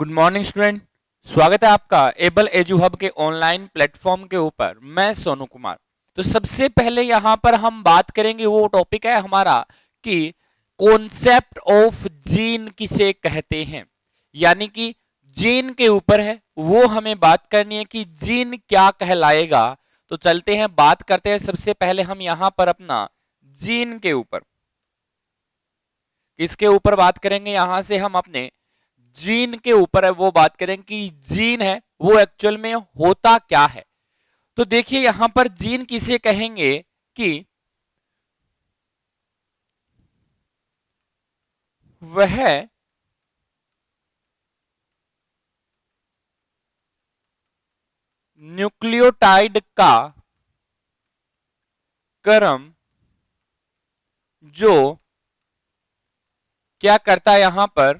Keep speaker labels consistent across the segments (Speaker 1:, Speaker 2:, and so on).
Speaker 1: Good morning student. स्वागत है आपका एबल एजू हब के ऑनलाइन प्लेटफॉर्म के ऊपर। मैं सोनू कुमार। तो सबसे पहले यहां पर हम बात करेंगे, वो टॉपिक है हमारा कि कॉन्सेप्ट ऑफ जीन किसे कहते हैं, यानी कि जीन के ऊपर है वो हमें बात करनी है कि जीन क्या कहलाएगा। तो चलते हैं बात करते हैं। सबसे पहले हम यहां पर अपना जीन के ऊपर किसके ऊपर बात करेंगे, यहां से हम अपने जीन के ऊपर है वो बात करें कि जीन है वो एक्चुअल में होता क्या है। तो देखिए यहां पर जीन किसे कहेंगे कि वह न्यूक्लियोटाइड का क्रम जो क्या करता है, यहां पर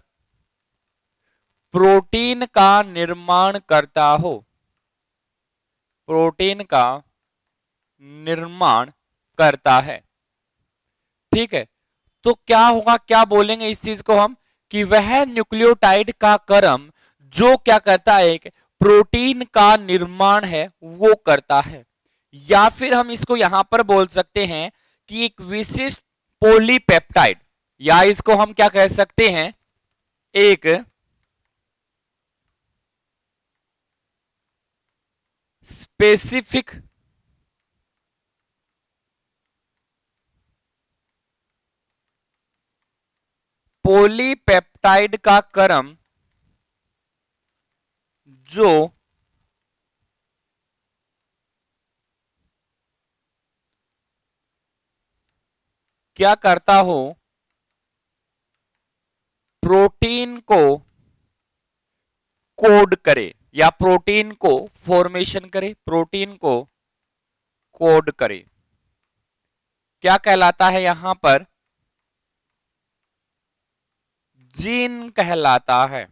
Speaker 1: प्रोटीन का निर्माण करता हो, प्रोटीन का निर्माण करता है। ठीक है, तो क्या होगा, क्या बोलेंगे इस चीज को हम कि वह न्यूक्लियोटाइड का क्रम जो क्या करता है, एक प्रोटीन का निर्माण है वो करता है। या फिर हम इसको यहां पर बोल सकते हैं कि एक विशिष्ट पॉलीपेप्टाइड, या इसको हम क्या कह सकते हैं, एक स्पेसिफिक पॉलीपेप्टाइड का क्रम जो क्या करता हो, प्रोटीन को कोड करे या प्रोटीन को फॉर्मेशन करे, प्रोटीन को कोड करे, क्या कहलाता है, यहां पर जीन कहलाता है।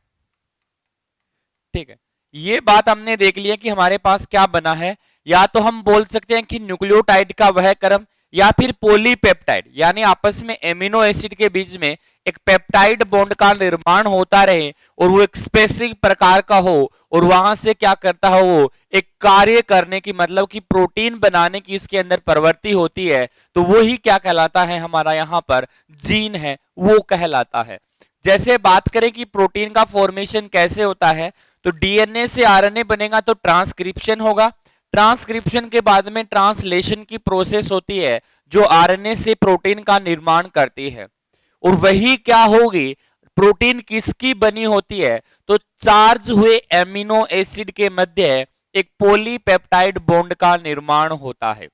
Speaker 1: ठीक है, ये बात हमने देख लिया कि हमारे पास क्या बना है। या तो हम बोल सकते हैं कि न्यूक्लियोटाइड का वह क्रम, या फिर पॉलीपेप्टाइड, यानी आपस में एमिनो एसिड के बीच में एक पेप्टाइड बॉन्ड का निर्माण होता रहे और वो एक स्पेसिफिक प्रकार का हो, और वहां से क्या करता हो, वो एक कार्य करने की, मतलब कि प्रोटीन बनाने की इसके अंदर प्रवृत्ति होती है। तो वो ही क्या कहलाता है, हमारा यहाँ पर जीन है वो कहलाता है। जैसे बात करें कि प्रोटीन का फॉर्मेशन कैसे होता है, तो डीएनए से आरएनए बनेगा तो ट्रांसक्रिप्शन होगा। ट्रांसक्रिप्शन के बाद में ट्रांसलेशन की प्रोसेस होती है जो आरएनए से प्रोटीन का निर्माण करती है। और वही क्या होगी, प्रोटीन किसकी बनी होती है, तो चार्ज हुए एमिनो एसिड के मध्य एक पॉलीपेप्टाइड बॉन्ड का निर्माण होता है।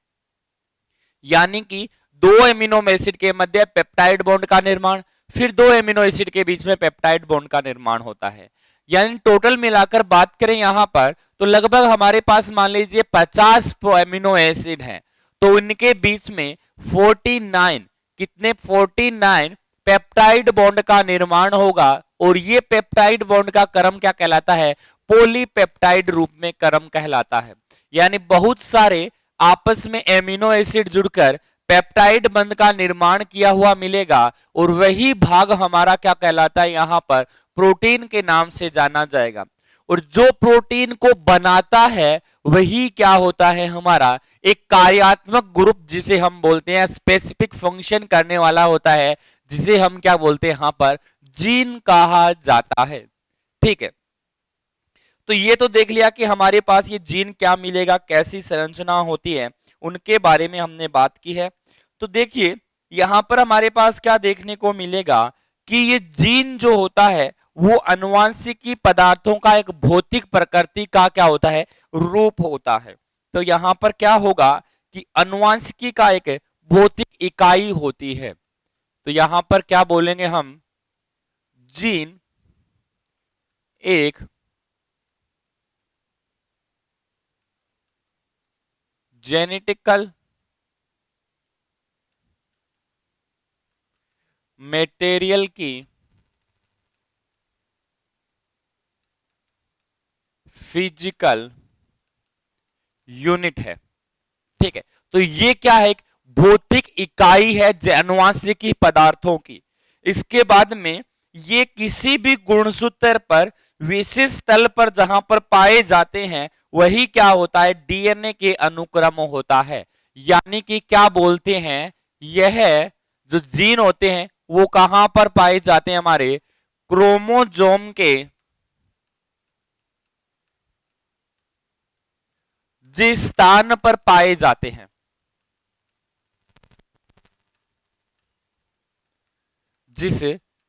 Speaker 1: यानी कि दो एमिनो एसिड के मध्य पेप्टाइड बॉन्ड का निर्माण, फिर दो एमिनो एसिड के बीच में पेप्टाइड बॉन्ड का निर्माण होता है। यानी टोटल मिलाकर बात करें यहां पर, तो लगभग हमारे पास मान लीजिए 50 एमिनो एसिड हैं। तो इनके बीच में 49, कितने, 49 पेप्टाइड बॉन्ड का निर्माण होगा। और ये पेप्टाइड बॉन्ड का क्रम क्या कहलाता है, पॉलीपेप्टाइड रूप में क्रम कहलाता है। यानी बहुत सारे आपस में एमिनो एसिड जुड़कर पेप्टाइड बंध का निर्माण किया हुआ मिलेगा, और वही भाग हमारा क्या कहलाता है, यहां पर प्रोटीन के नाम से जाना जाएगा। और जो प्रोटीन को बनाता है वही क्या होता है, हमारा एक कार्यात्मक ग्रुप, जिसे हम बोलते हैं स्पेसिफिक फंक्शन करने वाला होता है, जिसे हम क्या बोलते हैं, यहां पर जीन कहा जाता है। ठीक है, तो ये तो देख लिया कि हमारे पास ये जीन क्या मिलेगा, कैसी संरचना होती है, उनके बारे में हमने बात की है। तो देखिए यहां पर हमारे पास क्या देखने को मिलेगा कि ये जीन जो होता है वो आनुवांशिकी पदार्थों का एक भौतिक प्रकृति का क्या होता है, रूप होता है। तो यहां पर क्या होगा कि आनुवांशिकी का एक भौतिक इकाई होती है। तो यहां पर क्या बोलेंगे हम, जीन एक जेनेटिकल मटेरियल की फिजिकल यूनिट है। ठीक है, तो ये क्या है, एक भौतिक इकाई है आनुवांशिकी पदार्थों की। इसके बाद में ये किसी भी गुणसूत्र पर विशिष्ट तल पर जहां पर पाए जाते हैं वही क्या होता है, डीएनए के अनुक्रम होता है। यानी कि क्या बोलते हैं, यह जो जीन होते हैं वो कहां पर पाए जाते हैं, हमारे क्रोमोजोम के जिस स्थान पर पाए जाते हैं, जिस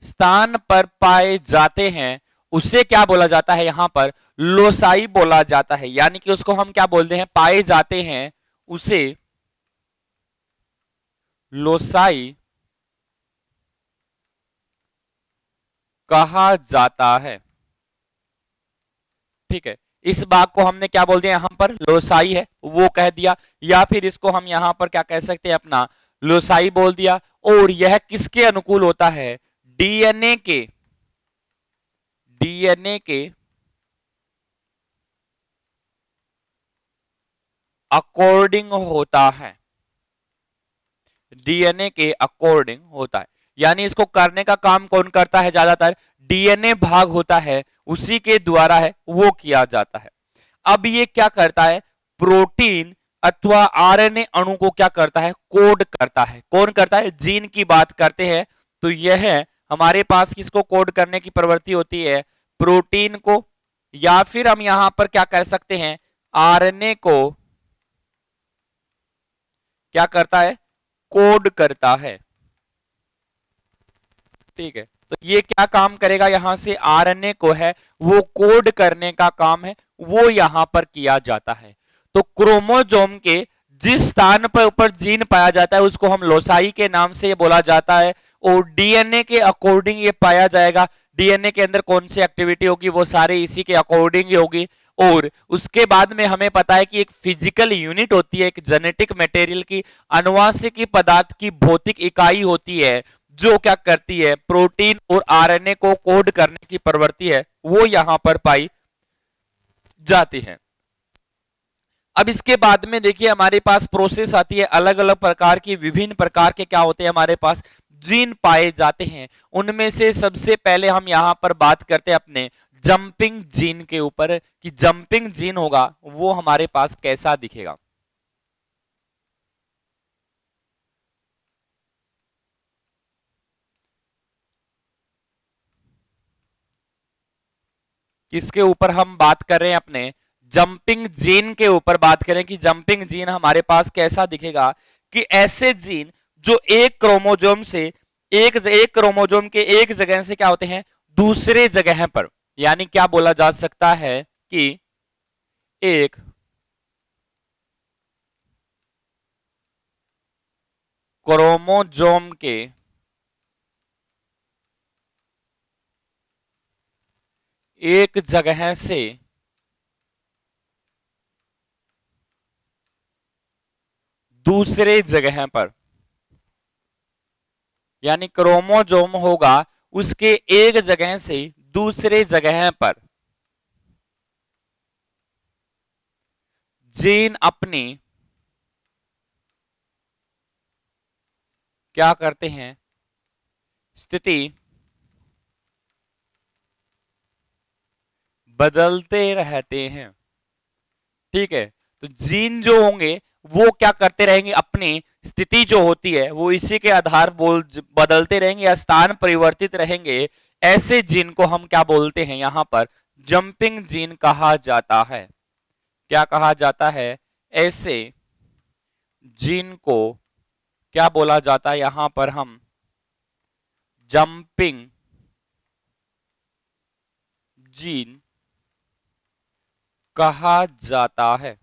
Speaker 1: स्थान पर पाए जाते हैं उसे क्या बोला जाता है, यहां पर लोसाई बोला जाता है। यानी कि उसको हम क्या बोलते हैं, पाए जाते हैं उसे लोसाई कहा जाता है। ठीक है, इस भाग को हमने क्या बोल दिया, यहां पर लोसाई है वो कह दिया, या फिर इसको हम यहां पर क्या कह सकते हैं, अपना लोसाई बोल दिया। और यह किसके अनुकूल होता है, डीएनए के, डीएनए के अकॉर्डिंग होता है, डीएनए के अकॉर्डिंग होता है। यानी इसको करने का काम कौन करता है, ज्यादातर डीएनए भाग होता है उसी के द्वारा है वो किया जाता है। अब ये क्या करता है, प्रोटीन अथवा आरएनए अणु को क्या करता है, कोड करता है। कौन करता है, जीन की बात करते हैं तो यह हमारे पास किसको कोड करने की प्रवृत्ति होती है, प्रोटीन को, या फिर हम यहां पर क्या कर सकते हैं, आरएनए को क्या करता है, कोड करता है। ठीक है, तो ये क्या काम करेगा, यहां से आरएनए को है वो कोड करने का काम है वो यहां पर किया जाता है। तो क्रोमोजोम के जिस स्थान पर ऊपर जीन पाया जाता है उसको हम लोसाई के नाम से बोला जाता है, और डीएनए के अकॉर्डिंग ये पाया जाएगा। डीएनए के अंदर कौन सी एक्टिविटी होगी वो सारे इसी के अकॉर्डिंग ही होगी। और उसके बाद में हमें पता है कि एक फिजिकल यूनिट होती है, एक जेनेटिक मटेरियल की, अनुवांशिक पदार्थ की भौतिक इकाई होती है जो क्या करती है, प्रोटीन और आरएनए को कोड करने की प्रवृत्ति है वो यहां पर पाई जाती है। अब इसके बाद में देखिए हमारे पास प्रोसेस आती है, अलग अलग प्रकार की, विभिन्न प्रकार के क्या होते हैं हमारे पास जीन पाए जाते हैं। उनमें से सबसे पहले हम यहां पर बात करते हैं अपने जंपिंग जीन के ऊपर, कि जंपिंग जीन होगा वो हमारे पास कैसा दिखेगा। किसके ऊपर हम बात कर रहे हैं, अपने जंपिंग जीन के ऊपर बात करें कि जंपिंग जीन हमारे पास कैसा दिखेगा। कि ऐसे जीन जो एक क्रोमोजोम से एक क्रोमोजोम के एक जगह से क्या होते हैं दूसरे जगह पर, यानी क्या बोला जा सकता है कि एक क्रोमोजोम के एक जगह से दूसरे जगह पर, यानी क्रोमोजोम होगा उसके एक जगह से दूसरे जगह पर जीन अपनी क्या करते हैं, स्थिति बदलते रहते हैं। ठीक है, तो जीन जो होंगे वो क्या करते रहेंगे, अपनी स्थिति जो होती है वो इसी के आधार बदलते रहेंगे या स्थान परिवर्तित रहेंगे। ऐसे जीन को हम क्या बोलते हैं, यहां पर जंपिंग जीन कहा जाता है। क्या कहा जाता है, ऐसे जीन को क्या बोला जाता है, यहां पर हम जंपिंग जीन कहा जाता है।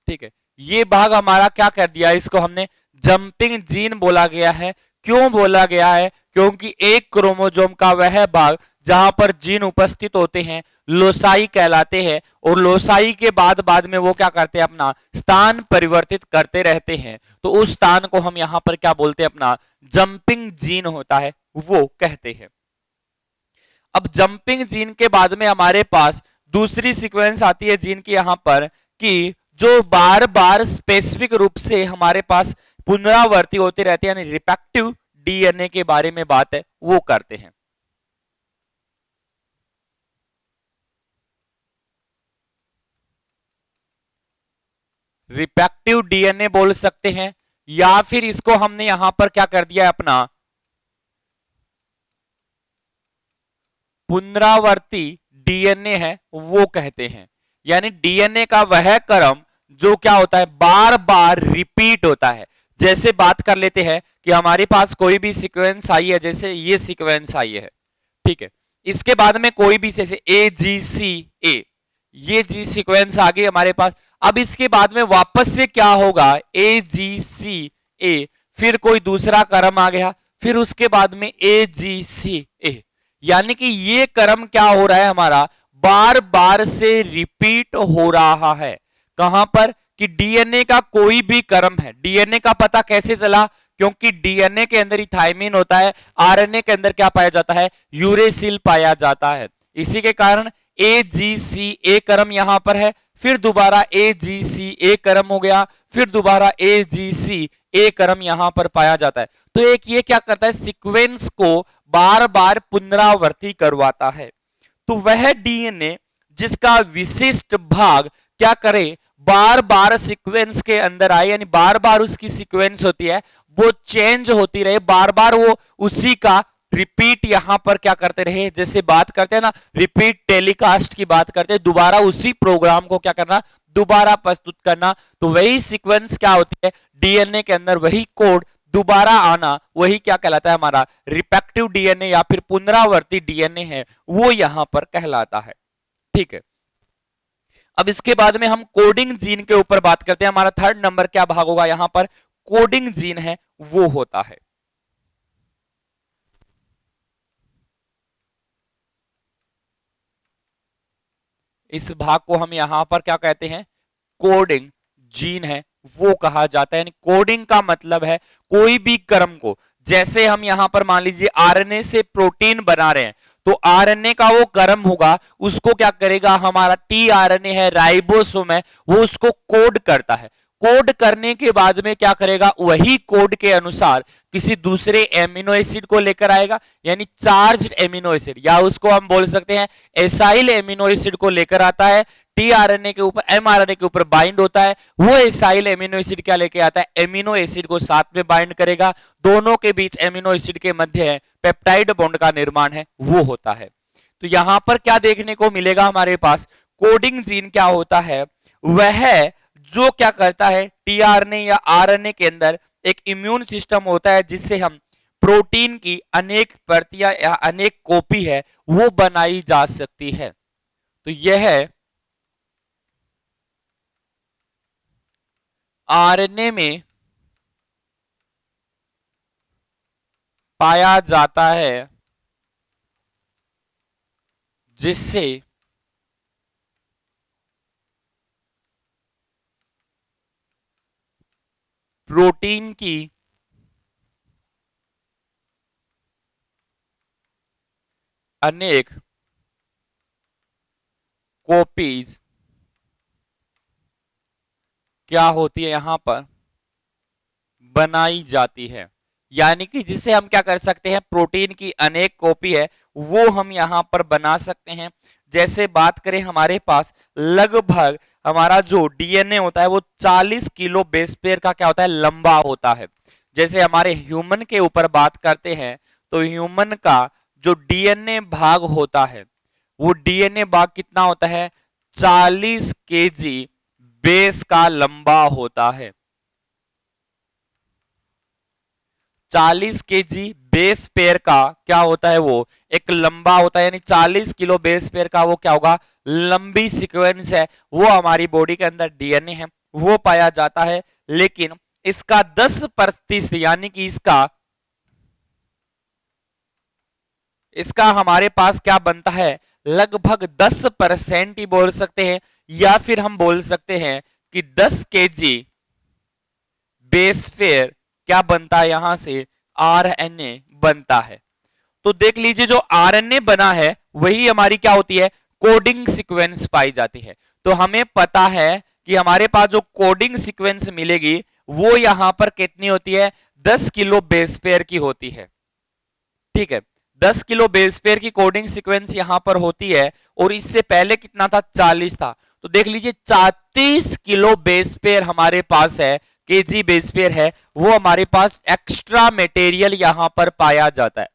Speaker 1: ठीक है, ये भाग हमारा क्या कर दिया, इसको हमने जंपिंग जीन बोला गया है। क्यों बोला गया है, क्योंकि एक क्रोमोजोम का वह भाग जहां पर जीन उपस्थित होते हैं लोसाई कहलाते हैं, और लोसाई के बाद में वो क्या करते हैं, अपना स्थान परिवर्तित करते रहते हैं। तो उस स्थान को हम यहां पर क्या बोलते हैं, अपना जंपिंग जीन होता है वो कहते हैं। अब जंपिंग जीन के बाद में हमारे पास दूसरी सीक्वेंस आती है जीन की, यहां पर कि जो बार बार स्पेसिफिक रूप से हमारे पास पुनरावर्ती होते रहते हैं, यानी रिपेक्टिव डीएनए के बारे में बात है वो करते हैं। रिपेक्टिव डीएनए बोल सकते हैं, या फिर इसको हमने यहां पर क्या कर दिया है अपना पुनरावर्ती डीएनए है वो कहते हैं। यानी डीएनए का वह क्रम जो क्या होता है बार बार रिपीट होता है। जैसे बात कर लेते हैं कि हमारे पास कोई भी सीक्वेंस आई है, जैसे ये सीक्वेंस आई है, ठीक है, इसके बाद में कोई भी जैसे ए जी सी ए, ये जी सीक्वेंस आ गई हमारे पास। अब इसके बाद में वापस से क्या होगा ए जी सी ए, फिर कोई दूसरा क्रम आ गया, फिर उसके बाद में ए जी सी ए, यानी कि ये क्रम क्या हो रहा है हमारा बार बार से रिपीट हो रहा है। कहां पर कि डीएनए का कोई भी क्रम है। डीएनए का पता कैसे चला, क्योंकि डीएनए के अंदर इथाइमिन होता है, आरएनए के अंदर क्या पाया जाता है यूरेसिल पाया जाता है। इसी के कारण ए जी सी ए क्रम यहां पर है, फिर दोबारा ए जी सी ए क्रम हो गया, फिर दोबारा ए जी सी ए क्रम यहां पर पाया जाता है। तो एक ये क्या करता है सीक्वेंस को बार बार पुनरावृत्ति करवाता है। तो वह डीएनए जिसका विशिष्ट भाग क्या करे बार बार सीक्वेंस के अंदर आए, यानी बार बार उसकी सीक्वेंस होती है वो चेंज होती रहे, बार बार वो उसी का रिपीट यहां पर क्या करते रहे। जैसे बात करते हैं ना रिपीट टेलीकास्ट की बात करते हैं, दोबारा उसी प्रोग्राम को क्या करना दोबारा प्रस्तुत करना। तो वही सीक्वेंस क्या होती है डीएनए के अंदर, वही कोड दोबारा आना, वही क्या कहलाता है हमारा रिपेक्टिव डीएनए या फिर पुनरावर्ती डीएनए है वो यहां पर कहलाता है। ठीक है, अब इसके बाद में हम कोडिंग जीन के ऊपर बात करते हैं। हमारा थर्ड नंबर क्या भाग होगा यहां पर कोडिंग जीन है वो होता है। इस भाग को हम यहां पर क्या कहते हैं कोडिंग जीन है वो कहा जाता है। यानी कोडिंग का मतलब है कोई भी क्रम को, जैसे हम यहां पर मान लीजिए आरएनए से प्रोटीन बना रहे हैं तो आरएनए का वो क्रम होगा उसको क्या करेगा हमारा टीआरएनए है राइबोसोम है वो उसको कोड करता है। कोड करने के बाद में क्या करेगा वही कोड के अनुसार किसी दूसरे एमिनो एसिड को लेकर आएगा, यानी चार्ज्ड एमिनो एसिड, या उसको हम बोल सकते हैं एसाइल एमिनो एसिड को लेकर आता है। टीआरएनए के ऊपर एमआरएनए के ऊपर बाइंड होता है, वो एसाइल एमिनो एसिड क्या लेके आता है एमिनो एसिड को साथ में बाइंड करेगा, दोनों के बीच एमिनो एसिड के मध्य पेप्टाइड बॉन्ड का निर्माण है वो होता है। तो यहां पर क्या देखने को मिलेगा हमारे पास कोडिंग जीन क्या होता है वह जो क्या करता है टीआरएनए या आरएनए के अंदर एक इम्यून सिस्टम होता है जिससे हम प्रोटीन की अनेक प्रतियां या अनेक कॉपी है वो बनाई जा सकती है। तो यह आरएनए में पाया जाता है जिससे प्रोटीन की अनेक कॉपीज क्या होती है यहां पर बनाई जाती है। यानी कि जिससे हम क्या कर सकते हैं प्रोटीन की अनेक कॉपी है वो हम यहां पर बना सकते हैं। जैसे बात करें हमारे पास लगभग हमारा जो डीएनए होता है वो 40 किलो बेस पेयर का क्या होता है लंबा होता है। जैसे हमारे ह्यूमन के ऊपर बात करते हैं तो ह्यूमन का जो डीएनए भाग होता है वो डीएनए भाग कितना होता है 40 केजी बेस का लंबा होता है। 40 केजी बेस पेयर का क्या होता है वो एक लंबा होता है, यानी 40 किलो बेस पेयर का वो क्या होगा लंबी सीक्वेंस है वो हमारी बॉडी के अंदर डीएनए है वो पाया जाता है। लेकिन इसका 10% यानी कि इसका हमारे पास क्या बनता है लगभग 10% ही बोल सकते हैं, या फिर हम बोल सकते हैं कि 10 केजी बेस पेयर क्या बनता है यहां से आरएनए बनता है। तो देख लीजिए जो आरएनए बना है वही हमारी क्या होती है कोडिंग सीक्वेंस पाई जाती है। तो हमें पता है कि हमारे पास जो कोडिंग सीक्वेंस मिलेगी वो यहां पर कितनी होती है 10 किलो बेस पेयर की होती है। ठीक है, 10 किलो बेस पेयर की कोडिंग सीक्वेंस यहां पर होती है और इससे पहले कितना था 40 था। तो देख लीजिए 34 किलो बेस पेयर हमारे पास है, केजी बेस पेयर है, वो हमारे पास एक्स्ट्रा मटेरियल यहां पर पाया जाता है।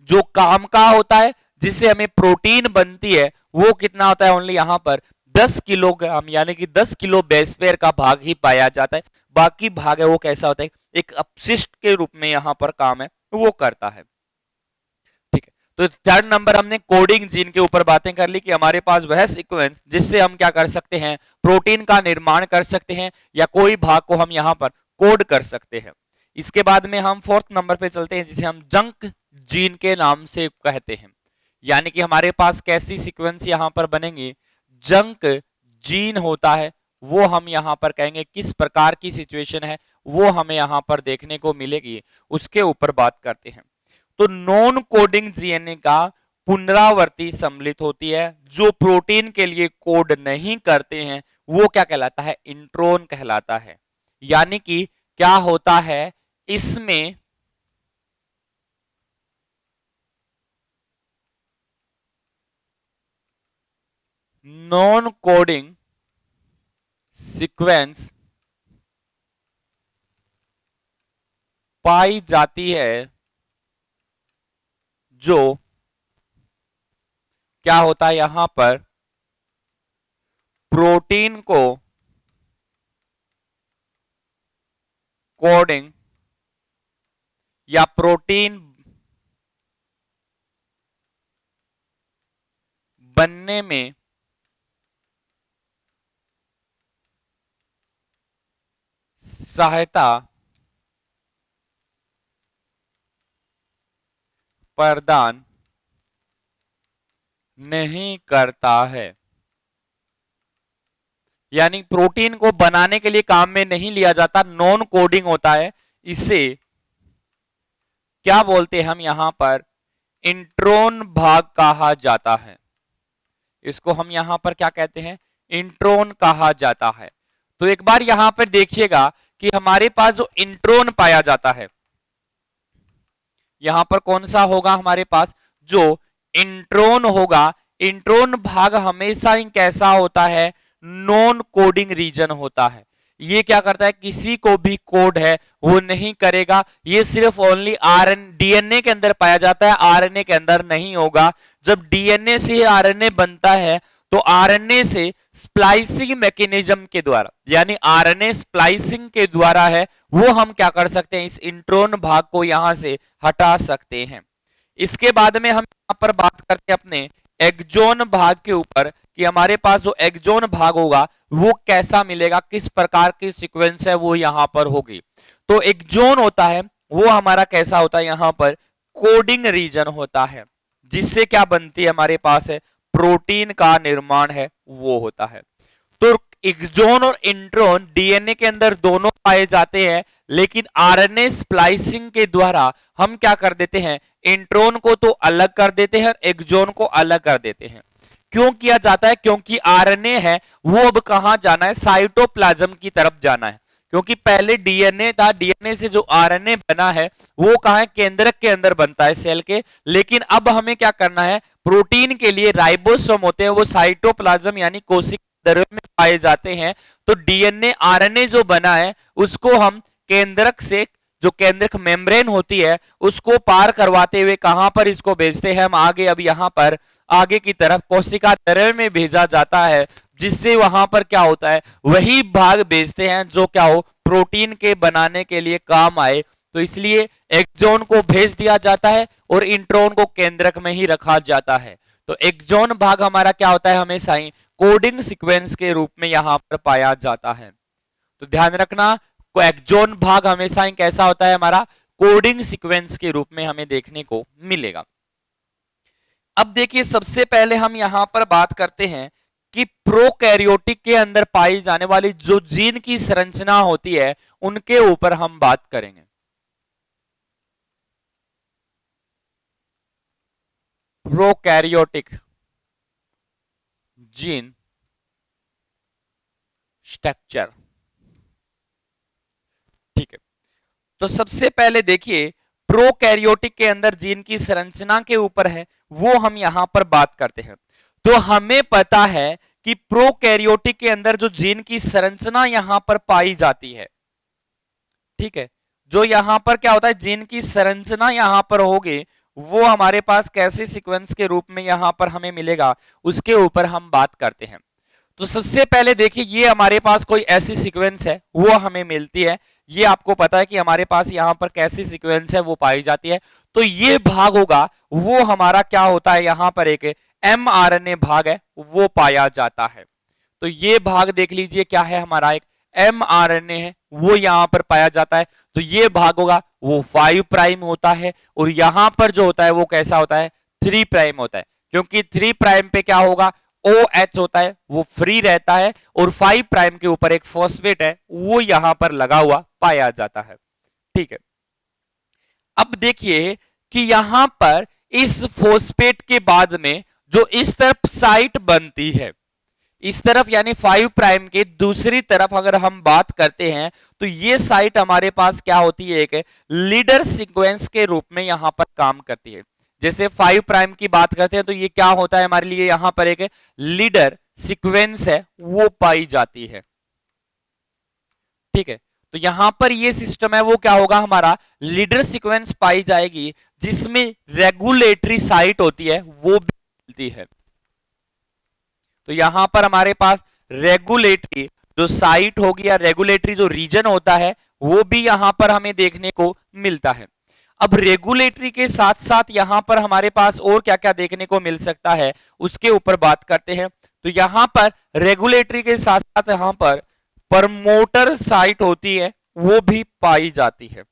Speaker 1: जो काम का होता है, जिससे हमें प्रोटीन बनती है, वो कितना होता है, ओनली यहां पर 10 किलोग्राम यानी कि 10 किलो बेस पेयर का भाग ही पाया जाता है। बाकी भाग है वो कैसा होता है, एक अपशिष्ट के रूप में यहां पर काम है वो करता है। ठीक है, तो थर्ड नंबर हमने कोडिंग जीन के ऊपर बातें कर ली कि हमारे पास वह सीक्वेंस जिससे हम क्या कर सकते हैं, प्रोटीन का निर्माण कर सकते हैं या कोई भाग को हम यहां पर कोड कर सकते हैं। इसके बाद में हम फोर्थ नंबर पे चलते हैं, जिसे हम जंक जीन के नाम से कहते हैं। यानी कि हमारे पास कैसी सीक्वेंस यहां पर बनेंगी, जंक जीन होता है, वो हम यहां पर कहेंगे किस प्रकार की सिचुएशन है वो हमें यहां पर देखने को मिलेगी, उसके ऊपर बात करते हैं। तो नॉन कोडिंग जीएनए का पुनरावर्ती सम्मिलित होती है, जो प्रोटीन के लिए कोड नहीं करते हैं वो क्या कहलाता है, इंट्रोन कहलाता है। यानी कि क्या होता है, इसमें नॉन कोडिंग सीक्वेंस पाई जाती है, जो क्या होता है यहां पर प्रोटीन को कोडिंग या प्रोटीन बनने में सहायता प्रदान नहीं करता है। यानी प्रोटीन को बनाने के लिए काम में नहीं लिया जाता, नॉन कोडिंग होता है। इसे क्या बोलते हैं हम यहां पर, इंट्रोन भाग कहा जाता है। इसको हम यहां पर क्या कहते हैं, इंट्रोन कहा जाता है। तो एक बार यहां पर देखिएगा कि हमारे पास जो इंट्रोन पाया जाता है, यहां पर कौन सा होगा हमारे पास, जो इंट्रोन होगा, इंट्रोन भाग हमेशा ही कैसा होता है, नॉन कोडिंग रीजन होता है। ये क्या करता है, किसी को भी कोड है वो नहीं करेगा, ये सिर्फ ओनली डीएनए के अंदर पाया जाता है, आरएनए के अंदर नहीं होगा। जब डीएनए से आरएनए बनता है तो आरएनए से स्प्लाइसिंग मैकेनिज्म के द्वारा, यानी आरएनए स्प्लाइसिंग के द्वारा है, वो हम क्या कर सकते हैं, इस इंट्रोन भाग को यहां से हटा सकते हैं। इसके बाद में हम यहां पर बात करते हैं अपने एक्सोन भाग के ऊपर कि हमारे पास जो एक्सोन भाग होगा वो कैसा मिलेगा, किस प्रकार की सीक्वेंस है वो यहां पर होगी। तो एक्सोन होता है वो हमारा कैसा होता है, यहां पर कोडिंग रीजन होता है, जिससे क्या बनती है हमारे पास है, प्रोटीन का निर्माण है वो होता है। तो एक्सोन और इंट्रोन डीएनए के अंदर दोनों पाए जाते हैं, लेकिन आरएनए स्प्लाइसिंग के द्वारा हम क्या कर देते हैं, इंट्रोन को तो अलग कर देते हैं, एक्सोन को अलग कर देते हैं। क्यों किया जाता है, क्योंकि आरएनए है वो अब कहां जाना है, साइटोप्लाज्म की तरफ जाना है। क्योंकि पहले डीएनए था, डीएनए से जो आरएनए बना है वो कहां है, केंद्रक के अंदर बनता है सेल के। लेकिन अब हमें क्या करना है, प्रोटीन के लिए राइबोसोम होते हैं वो साइटोप्लाज्म यानी कोशिका द्रव्य में पाए जाते हैं। तो डीएनए आरएनए जो बना है उसको हम केंद्रक से, जो केंद्रक मेम्ब्रेन होती है उसको पार करवाते हुए कहां पर इसको भेजते हैं हम आगे, अब यहां पर आगे की तरफ कोशिका द्रव्य में भेजा जाता है, जिससे वहां पर क्या होता है, वही भाग भेजते हैं जो क्या हो, प्रोटीन के बनाने के लिए काम आए। तो इसलिए एक्सोन को भेज दिया जाता है और इंट्रोन को केंद्रक में ही रखा जाता है। तो एक्सोन भाग हमारा क्या होता है, हमेशा ही कोडिंग सीक्वेंस के रूप में यहां पर पाया जाता है। तो ध्यान रखना, एक्सोन भाग हमेशा ही कैसा होता है, हमारा कोडिंग सीक्वेंस के रूप में हमें देखने को मिलेगा। अब देखिए सबसे पहले हम यहां पर बात करते हैं कि प्रोकैरियोटिक के अंदर पाई जाने वाली जो जीन की संरचना होती है उनके ऊपर हम बात करेंगे। प्रोकैरियोटिक जीन स्ट्रक्चर, ठीक है। तो सबसे पहले देखिए प्रोकैरियोटिक के अंदर जीन की संरचना के ऊपर है वो हम यहां पर बात करते हैं। तो हमें पता है कि प्रोकैरियोटिक के अंदर जो जीन की संरचना यहां पर पाई जाती है, ठीक है, जो यहां पर क्या होता है, जीन की संरचना यहां पर होगी, वो हमारे पास कैसे सीक्वेंस के रूप में यहां पर हमें मिलेगा, उसके ऊपर हम बात करते हैं। तो सबसे पहले देखिए, ये हमारे पास कोई ऐसी सीक्वेंस है वो हमें मिलती है। ये आपको पता है कि हमारे पास यहां पर कैसी सीक्वेंस है वो पाई जाती है। तो ये भाग होगा वो हमारा क्या होता है, यहां पर एक mRNA भाग है वो पाया जाता है। तो ये भाग देख लीजिए क्या है, हमारा एक mRNA है वो यहां पर पाया जाता है। तो ये भाग होगा वो 5 प्राइम होता है, और यहां पर जो होता है वो कैसा होता है, 3 प्राइम होता है, क्योंकि 3 प्राइम पे क्या होगा, OH होता है वो फ्री रहता है, और 5 प्राइम के ऊपर एक फॉस्फेट है वो यहां पर लगा हुआ पाया जाता है। ठीक है, अब देखिए कि यहां पर इस फॉस्फेट के बाद में जो इस तरफ साइट बनती है, इस तरफ यानी 5 प्राइम के दूसरी तरफ अगर हम बात करते हैं, तो ये साइट हमारे पास क्या होती है, एक लीडर सीक्वेंस के रूप में यहां पर काम करती है। जैसे 5 प्राइम की बात करते हैं तो ये क्या होता है हमारे लिए, यहां पर एक लीडर सीक्वेंस है वो पाई जाती है। ठीक है, तो यहां पर ये सिस्टम है वो क्या होगा, हमारा लीडर सीक्वेंस पाई जाएगी, जिसमें रेगुलेटरी साइट होती है वो भी मिलती है। तो यहां पर हमारे पास रेगुलेटरी जो साइट होगी या रेगुलेटरी जो रीजन होता है वो भी यहां पर हमें देखने को मिलता है। अब रेगुलेटरी के साथ साथ यहां पर हमारे पास और क्या क्या देखने को मिल सकता है उसके ऊपर बात करते हैं। तो यहां पर रेगुलेटरी के साथ साथ यहां पर प्रमोटर साइट होती है वो भी पाई जाती है।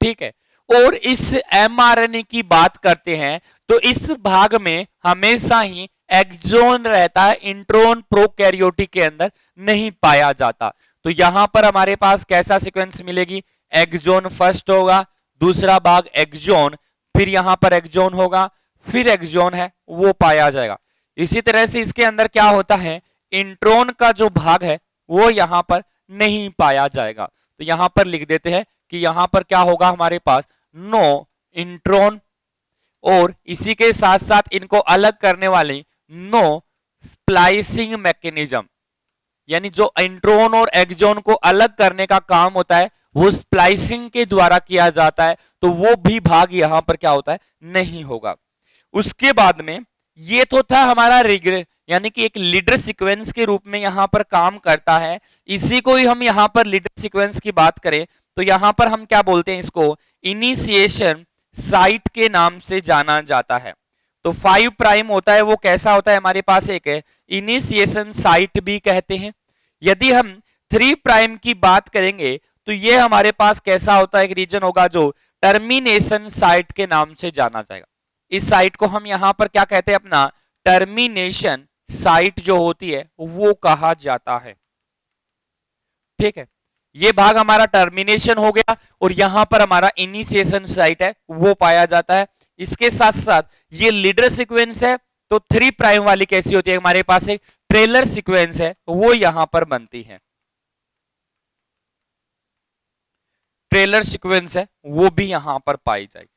Speaker 1: ठीक है, और इस mRNA की बात करते हैं तो इस भाग में हमेशा ही एक्सोन रहता है, इंट्रोन प्रोकैरियोटिक के अंदर नहीं पाया जाता। तो यहां पर हमारे पास कैसा सीक्वेंस मिलेगी, एक्सोन फर्स्ट होगा, दूसरा भाग एक्सोन, फिर यहां पर एक्सोन होगा, फिर एक्सोन है वो पाया जाएगा। इसी तरह से इसके अंदर क्या होता है, इंट्रोन का जो भाग है वो यहां पर नहीं पाया जाएगा। तो यहां पर लिख देते हैं कि यहां पर क्या होगा, हमारे पास नो इंट्रोन, और इसी के साथ साथ इनको अलग करने वाली नो स्प्लाइसिंग मैकेनिज्म, यानी जो इंट्रोन और एक्सोन को अलग करने का काम होता है वो स्प्लाइसिंग के द्वारा किया जाता है। तो वो भी भाग यहां पर क्या होता है, नहीं होगा। उसके बाद में ये तो था हमारा रिग्रे, यानी कि एक लीडर सीक्वेंस के रूप में यहां पर काम करता है। इसी को ही हम यहां पर लीडर सीक्वेंस की बात करें तो यहां पर हम क्या बोलते हैं, इसको इनिशिएशन साइट के नाम से जाना जाता है। तो 5 प्राइम होता है वो कैसा होता है, हमारे पास एक इनिशिएशन साइट भी कहते हैं। यदि हम 3 प्राइम की बात करेंगे तो ये हमारे पास कैसा होता है, एक रीजन होगा जो टर्मिनेशन साइट के नाम से जाना जाएगा। इस साइट को हम यहां पर क्या कहते हैं, अपना टर्मिनेशन साइट जो होती है वो कहा जाता है। ठीक है, ये भाग हमारा टर्मिनेशन हो गया, और यहां पर हमारा इनिशिएशन साइट है वो पाया जाता है। इसके साथ साथ ये लीडर सीक्वेंस है, तो 3 प्राइम वाली कैसी होती है, हमारे पास एक ट्रेलर सीक्वेंस है वो यहां पर बनती है। ट्रेलर सीक्वेंस है वो भी यहां पर पाई जाएगी।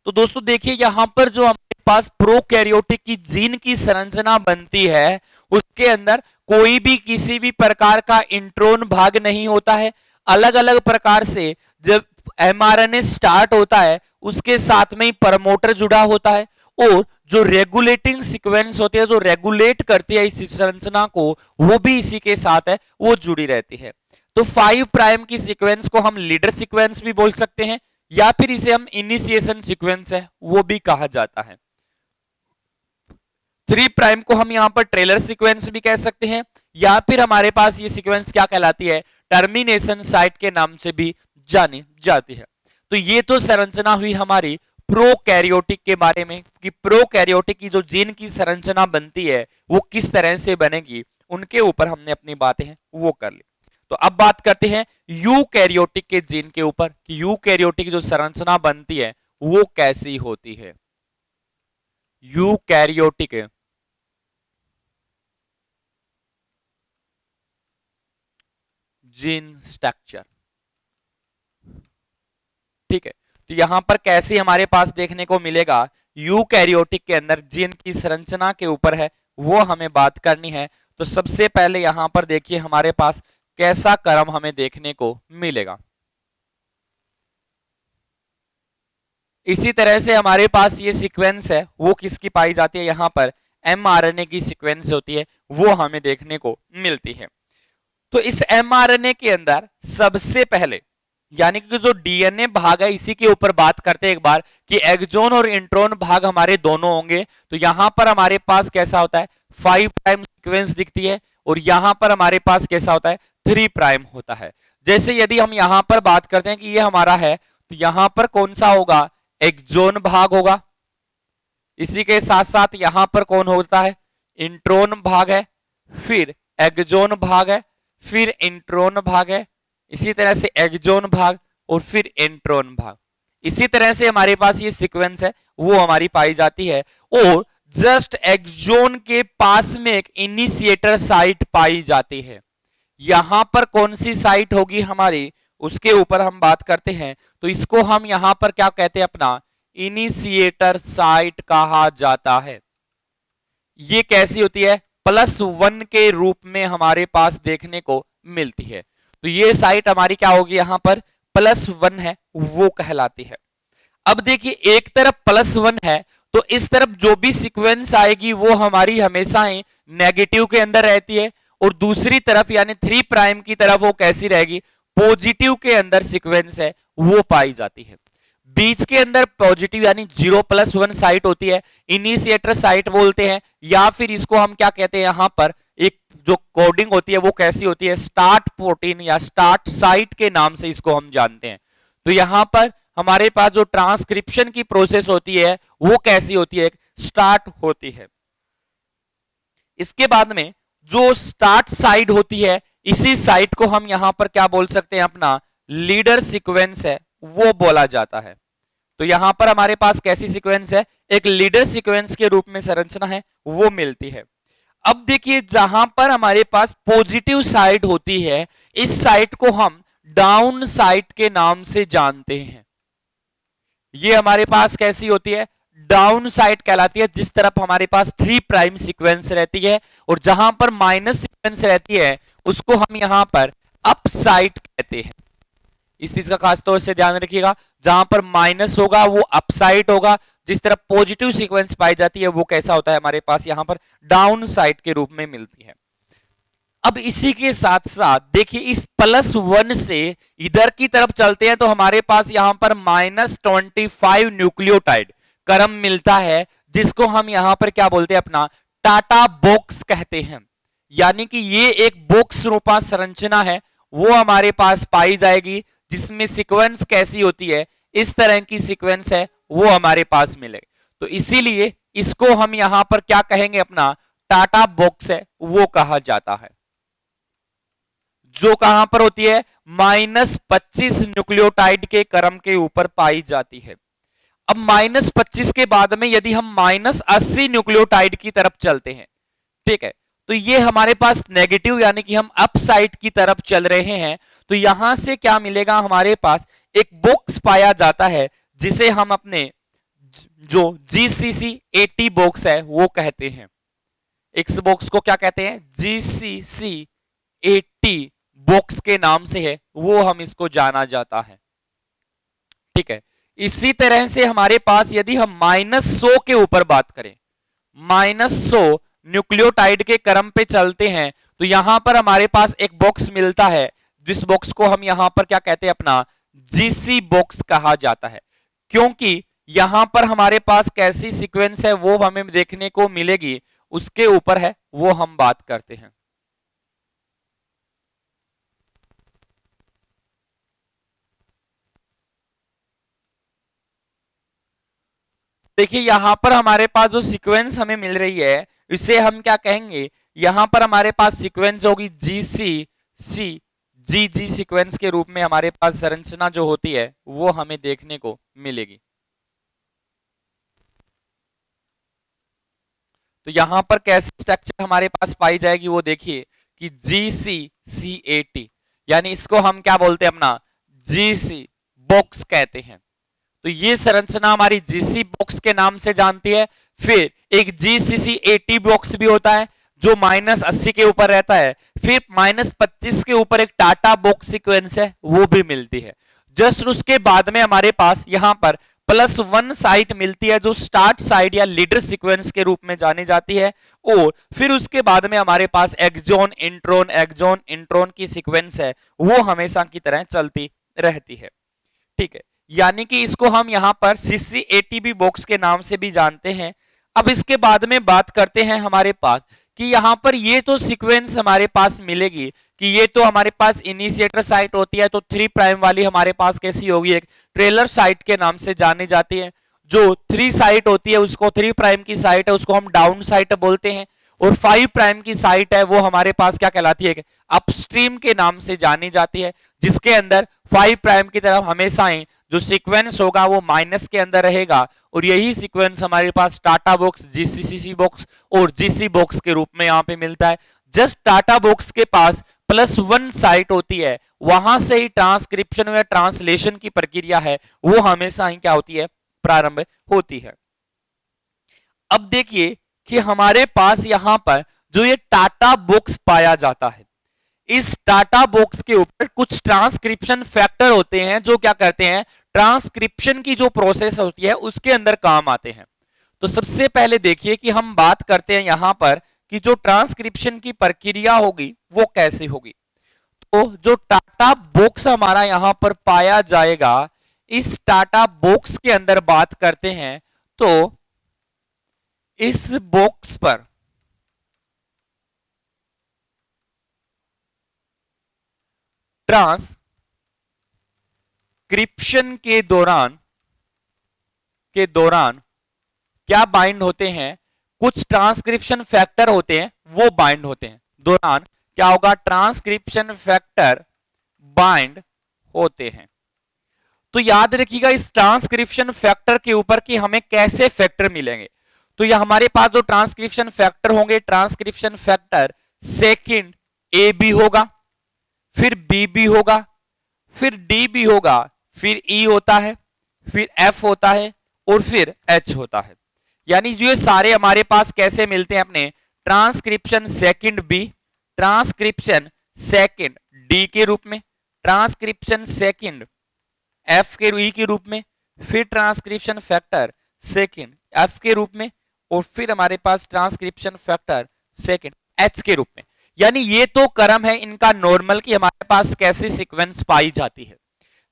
Speaker 1: तो दोस्तों देखिए, यहां पर जो हमारे पास प्रोकैरियोटिक की जीन की संरचना बनती है उसके अंदर कोई भी किसी भी प्रकार का इंट्रोन भाग नहीं होता है। अलग अलग प्रकार से जब mRNA स्टार्ट होता है उसके साथ में ही प्रमोटर जुड़ा होता है, और जो रेगुलेटिंग सीक्वेंस होती है जो रेगुलेट करती है इस संरचना को वो भी इसी के साथ है वो जुड़ी रहती है। तो 5 प्राइम की सीक्वेंस को हम लीडर सीक्वेंस भी बोल सकते हैं, या फिर इसे हम इनिशिएशन सीक्वेंस है वो भी कहा जाता है। 3 प्राइम को हम यहां पर ट्रेलर सीक्वेंस भी कह सकते हैं, या फिर हमारे पास ये सीक्वेंस क्या कहलाती है, टर्मिनेशन साइट के नाम से भी जानी जाती है। तो ये तो संरचना हुई हमारी प्रोकैरियोटिक के बारे में कि प्रोकैरियोटिक की जो जीन की संरचना बनती है वो किस तरह से बनेगी, उनके ऊपर हमने अपनी बातें हैं वो कर ली। तो अब बात करते हैं यूकैरियोटिक के जीन के ऊपर कि यूकैरियोटिक जो संरचना बनती है वो कैसी होती है। यूकैरियोटिक जीन स्ट्रक्चर, ठीक है, तो यहां पर कैसे हमारे पास देखने को मिलेगा, यूकैरियोटिक के अंदर जीन की संरचना के ऊपर है वो हमें बात करनी है। तो सबसे पहले यहां पर देखिए हमारे पास कैसा क्रम हमें देखने को मिलेगा। इसी तरह से हमारे पास ये सीक्वेंस है वो किसकी पाई जाती है, यहां पर mRNA की सीक्वेंस होती है वो हमें देखने को मिलती है। तो इस mRNA के अंदर सबसे पहले यानी कि जो डीएनए भाग है इसी के ऊपर बात करते हैं एक बार कि एक्सोन और इंट्रोन भाग हमारे दोनों होंगे। तो यहां पर हमारे पास कैसा होता है 5 प्राइम सीक्वेंस दिखती है और यहां पर हमारे पास कैसा होता है 3 प्राइम होता है। जैसे यदि हम यहां पर बात करते हैं कि ये हमारा है तो यहां पर कौन सा होगा, एक्सोन भाग होगा। इसी के साथ साथ यहां पर कौन होता है, इंट्रोन भाग है, फिर एक्सोन भाग है, फिर इंट्रोन भाग है, इसी तरह से एक्सोन भाग और फिर इंट्रोन भाग। इसी तरह से हमारे पास ये सीक्वेंस है वो हमारी पाई जाती है। और जस्ट एक्सोन के पास में एक इनिशिएटर साइट पाई जाती है। यहां पर कौन सी साइट होगी हमारी उसके ऊपर हम बात करते हैं। तो इसको हम यहां पर क्या कहते हैं, अपना इनिशिएटर साइट कहा जाता है। ये कैसी होती है, +1 के रूप में हमारे पास देखने को मिलती है। तो ये साइट हमारी क्या होगी, यहां पर +1 है वो कहलाती है। अब देखिए एक तरफ +1 है तो इस तरफ जो भी सीक्वेंस आएगी वो हमारी हमेशा ही नेगेटिव के अंदर रहती है और दूसरी तरफ यानी 3 प्राइम की तरफ वो कैसी रहेगी, पॉजिटिव के अंदर सीक्वेंस है वो पाई जाती है। बीच के अंदर पॉजिटिव यानी 0+1 साइट होती है, इनिशिएटर साइट बोलते हैं, या फिर इसको हम क्या कहते हैं यहां पर एक जो कोडिंग होती है वो कैसी होती है, स्टार्ट प्रोटीन या स्टार्ट साइट के नाम से इसको हम जानते हैं। तो यहां पर हमारे पास जो ट्रांसक्रिप्शन की प्रोसेस होती है वो कैसी होती है, स्टार्ट होती है। इसके बाद में जो स्टार्ट साइट होती है इसी साइट को हम यहां पर क्या बोल सकते हैं, अपना लीडर सीक्वेंस है वो बोला जाता है। तो यहां पर हमारे पास कैसी सीक्वेंस है, एक लीडर सीक्वेंस के रूप में संरचना है वो मिलती है। अब देखिए जहां पर हमारे पास पॉजिटिव साइट होती है इस साइट को हम डाउन साइट के नाम से जानते हैं। ये हमारे पास कैसी होती है, डाउन साइट कहलाती है, जिस तरफ हमारे पास 3 प्राइम सीक्वेंस रहती है और जहां पर माइनस सीक्वेंस रहती है उसको हम यहां पर अप साइट कहते हैं। इस चीज का खास तौर से ध्यान रखिएगा, जहां पर माइनस होगा वो अप साइट होगा, जिस तरफ पॉजिटिव सीक्वेंस पाई जाती है वो कैसा होता है, हमारे पास यहां पर डाउन साइट के रूप में मिलती है। अब इसी के साथ साथ देखिए इस +1 से इधर की तरफ चलते हैं तो हमारे पास यहां पर -25 न्यूक्लियोटाइड क्रम मिलता है, जिसको हम यहां पर क्या बोलते हैं, अपना टाटा बॉक्स कहते हैं। यानी कि ये एक बॉक्स रूपा संरचना है वो हमारे पास पाई जाएगी, जिसमें सीक्वेंस कैसी होती है, इस तरह की सीक्वेंस है वो हमारे पास मिलेगी। तो इसीलिए इसको हम यहां पर क्या कहेंगे, अपना टाटा बॉक्स है वो कहा जाता है, जो कहां पर होती है -25 न्यूक्लियोटाइड के क्रम के ऊपर पाई जाती है। अब -25 के बाद में यदि हम -80 न्यूक्लियोटाइड की तरफ चलते हैं, ठीक है, तो ये हमारे पास नेगेटिव यानी कि हम अप साइड की तरफ चल रहे हैं। तो यहां से क्या मिलेगा, हमारे पास एक बॉक्स पाया जाता है जिसे हम अपने जो GCC80 बॉक्स है वो कहते हैं। इस बॉक्स को क्या कहते हैं, GCC80 बॉक्स के नाम से है वो हम इसको जाना जाता है। ठीक है, इसी तरह से हमारे पास यदि हम -100 के ऊपर बात करें, -100 न्यूक्लियोटाइड के क्रम पे चलते हैं तो यहां पर हमारे पास एक बॉक्स मिलता है, जिस बॉक्स को हम यहां पर क्या कहते हैं, अपना GC बॉक्स कहा जाता है। क्योंकि यहां पर हमारे पास कैसी सीक्वेंस है वो हमें देखने को मिलेगी उसके ऊपर है वो हम बात करते हैं। देखिए यहां पर हमारे पास जो सीक्वेंस हमें मिल रही है इसे हम क्या कहेंगे, यहां पर हमारे पास सीक्वेंस होगी GG सीक्वेंस के रूप में हमारे पास संरचना जो होती है वो हमें देखने को मिलेगी। तो यहां पर कैसी स्ट्रक्चर हमारे पास पाई जाएगी वो देखिए कि GCC80 यानी इसको हम क्या बोलते हैं, अपना GC बॉक्स कहते हैं। तो ये संरचना हमारी GC बॉक्स के नाम से जानती है। फिर एक GCC80 बॉक्स भी होता है जो -80 के ऊपर रहता है, फिर -25 के ऊपर एक टाटा बॉक्स सीक्वेंस है वो भी मिलती है। जस्ट उसके बाद में हमारे पास यहां पर +1 साइट मिलती है जो स्टार्ट साइट या लीडर सीक्वेंस के रूप में जानी जाती है, और फिर उसके बाद में हमारे पास एक्सॉन इंट्रॉन की सीक्वेंस है वो हमेशा की तरह चलती रहती है। ठीक है, यानी कि इसको हम यहां पर CCATB बॉक्स के नाम से भी जानते हैं। अब इसके बाद में बात करते हैं हमारे पास कि यहां पर ये तो सीक्वेंस हमारे पास मिलेगी कि ये तो हमारे पास इनिशिएटर साइट होती है, तो 3 प्राइम वाली हमारे पास कैसी होगी, एक ट्रेलर साइट के नाम से जानी जाती है। जो 3 साइट होती है उसको 3 प्राइम की साइट है उसको हम डाउन साइट बोलते हैं, और 5 प्राइम की साइट है वो हमारे पास क्या कहलाती है, अपस्ट्रीम के नाम से जानी जाती है, जिसके अंदर 5 प्राइम की तरफ हमेशा ही जो सीक्वेंस होगा वो माइनस के अंदर रहेगा, और यही सीक्वेंस हमारे पास टाटा बॉक्स, GCCC बॉक्स और GC बॉक्स के रूप में यहाँ पे मिलता है। जस्ट टाटा बॉक्स के पास +1 साइट होती है, वहां से ही ट्रांसक्रिप्शन या ट्रांसलेशन की प्रक्रिया है वो हमेशा ही क्या होती है, प्रारंभ होती है। अब देखिए कि हमारे पास यहां पर जो ये टाटा बॉक्स पाया जाता है, इस टाटा बॉक्स के ऊपर कुछ ट्रांसक्रिप्शन फैक्टर होते हैं जो क्या करते हैं, ट्रांसक्रिप्शन की जो प्रोसेस होती है उसके अंदर काम आते हैं। तो सबसे पहले देखिए कि हम बात करते हैं यहां पर कि जो ट्रांसक्रिप्शन की प्रक्रिया होगी वो कैसे होगी। तो जो टाटा बॉक्स हमारा यहां पर पाया जाएगा, इस टाटा बॉक्स के अंदर बात करते हैं तो इस बॉक्स पर ट्रांसक्रिप्शन के दौरान क्या बाइंड होते हैं, कुछ ट्रांसक्रिप्शन फैक्टर होते हैं वो बाइंड होते हैं। दौरान क्या होगा, ट्रांसक्रिप्शन फैक्टर बाइंड होते हैं। तो याद रखिएगा इस ट्रांसक्रिप्शन फैक्टर के ऊपर कि हमें कैसे फैक्टर मिलेंगे। तो यह हमारे पास जो ट्रांसक्रिप्शन फैक्टर होंगे, transcription factor second A B होगा, फिर बी भी होगा, फिर डी भी होगा, फिर ई होता है, फिर एफ होता है और फिर एच होता है। यानी ये सारे हमारे पास कैसे मिलते हैं अपने, transcription second B, transcription second D के रूप में, ट्रांसक्रिप्शन सेकंड एफ के ई के रूप में, फिर ट्रांसक्रिप्शन फैक्टर सेकंड एफ के रूप में, और फिर हमारे पास ट्रांसक्रिप्शन फैक्टर सेकंड एच के रूप में। यानी ये तो क्रम है इनका नॉर्मल कि हमारे पास कैसी सीक्वेंस पाई जाती है।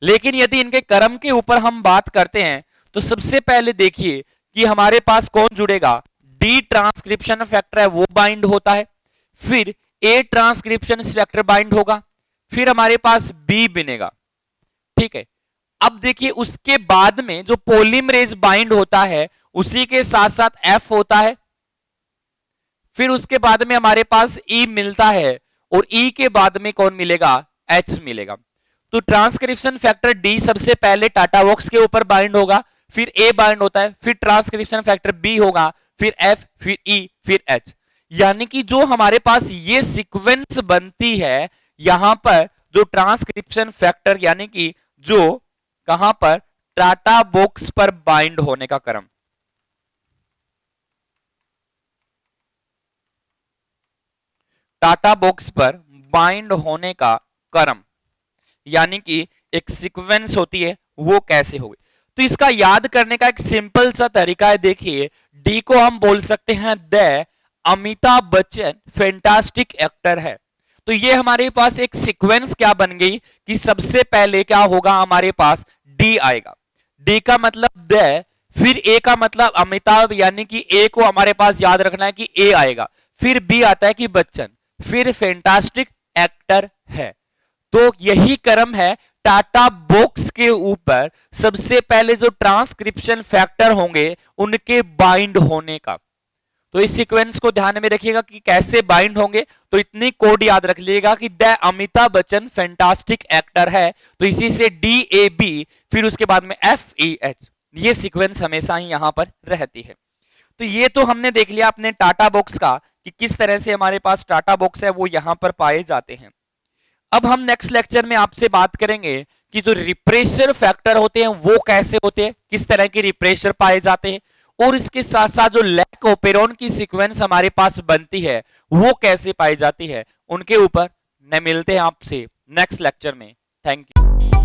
Speaker 1: लेकिन यदि इनके क्रम के ऊपर हम बात करते हैं तो सबसे पहले देखिए कि हमारे पास कौन जुड़ेगा, डी ट्रांसक्रिप्शन फैक्टर है वो बाइंड होता है, फिर ए ट्रांसक्रिप्शन फैक्टर बाइंड होगा, फिर हमारे पास बी बनेगा। ठीक है, अब देखिए उसके बाद में जो पॉलीमरेज बाइंड होता है उसी के साथ साथ एफ होता है, फिर उसके बाद में हमारे पास ई मिलता है, और ई के बाद में कौन मिलेगा, एच मिलेगा। तो ट्रांसक्रिप्शन फैक्टर डी सबसे पहले टाटा बॉक्स के ऊपर बाइंड होगा, फिर ए बाइंड होता है, फिर ट्रांसक्रिप्शन फैक्टर बी होगा, फिर एफ, फिर ई, फिर एच। यानी कि जो हमारे पास ये सीक्वेंस बनती है यहां पर जो ट्रांसक्रिप्शन फैक्टर यानी कि जो कहां पर टाटा बॉक्स पर बाइंड होने का क्रम, टाटा बॉक्स पर बाइंड होने का क्रम यानी कि एक सीक्वेंस होती है वो कैसे होगी। तो इसका याद करने का एक सिंपल सा तरीका है। देखिए डी को हम बोल सकते हैं the Amitabh Bachchan fantastic actor है। तो ये हमारे पास एक सीक्वेंस क्या बन गई कि सबसे पहले क्या होगा, हमारे पास डी आएगा, डी का मतलब द, फिर ए का मतलब अमिताभ यानी कि ए को हमारे पास याद रखना है कि ए आएगा, फिर बी आता है कि बच्चन, फिर फैंटास्टिक एक्टर है। तो यही क्रम है टाटा बॉक्स के ऊपर सबसे पहले जो ट्रांसक्रिप्शन फैक्टर होंगे उनके बाइंड होने का। तो इस सीक्वेंस को ध्यान में रखिएगा कि कैसे बाइंड होंगे। तो इतनी कोड याद रख लीजिएगा कि the Amitabh Bachchan fantastic actor है, तो इसी से डी ए बी, फिर उसके बाद में एफ ई एच, ये सीक्वेंस हमेशा ही यहां पर रहती है। तो ये तो हमने देख लिया अपने टाटा बॉक्स का कि किस तरह से हमारे पास टाटा बॉक्स है वो यहां पर पाए जाते हैं। अब हम नेक्स्ट लेक्चर में आपसे बात करेंगे कि जो रिप्रेशर फैक्टर होते हैं वो कैसे होते हैं, किस तरह के रिप्रेशर पाए जाते हैं, और इसके साथ साथ जो लैक ओपेरॉन की सीक्वेंस हमारे पास बनती है वो कैसे पाई जाती है, उनके ऊपर न मिलते हैं आपसे नेक्स्ट लेक्चर में। Thank you.